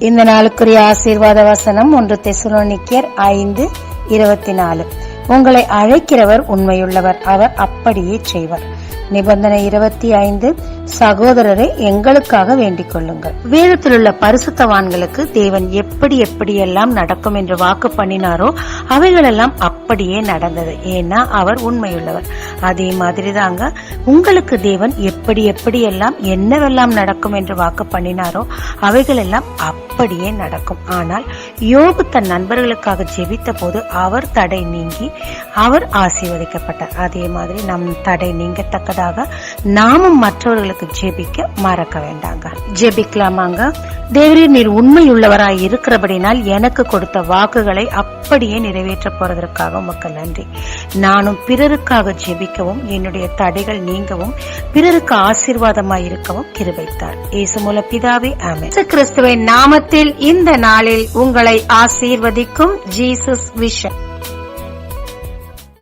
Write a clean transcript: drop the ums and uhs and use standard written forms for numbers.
இந்த நாளுக்குரிய ஆசீர்வாத வசனம் 1 தெசலோனிக்கேயர் 5:24. உங்களை அழைக்கிறவர் உண்மையுள்ளவர், அவர் அப்படியே செய்வார். நிபந்தனை 25. சகோதரரை எங்களுக்காக வேண்டிக் கொள்ளுங்கள். வேதத்தில் உள்ள பரிசுத்தவான்களுக்கு தேவன் எப்படியெல்லாம் நடக்கும் என்று வாக்கு பண்ணினாரோ அவைகளெல்லாம் அப்படியே நடந்தது. ஏன்னா அவர் உண்மையுள்ளவர். அதே மாதிரி தாங்க உங்களுக்கு தேவன் எப்படியெல்லாம் என்னவெல்லாம் நடக்கும் என்று வாக்கு பண்ணினாரோ அவைகளெல்லாம் அப்படியே நடக்கும். ஆனால் யோபு தன் நண்பர்களுக்காக ஜெபித்த போது அவர் தடை நீங்கி அவர் ஆசீர்வதிக்கப்பட்டார். அதே மாதிரி நம் தடை நீங்கத்தக்கதாக நாமும் மற்றவர்களுக்கு ஜெபிக்க மறக்க வேண்டாங்க. ஜெபிக்கலாமாங்க. தேவரே, நீர் உண்மையுள்ளவராய் இருக்கிறபடினால் எனக்கு கொடுத்த வாக்குகளை அப்படியே நிறைவேற்ற போறதற்காக உமக்கு நன்றி. நானும் பிறருக்காக ஜெபிக்கவும் என்னுடைய தடைகள் நீங்கவும் பிறருக்கு ஆசீர்வாதமாய் இருக்கவும் கிருபைத்தார். இயேசு மூலம் பிதாவே, ஆமென். கிறிஸ்துவின் நாமத்தில் இந்த நாளில் உங்களை ஆசீர்வதிக்கும் ஜீசஸ் விஷன்.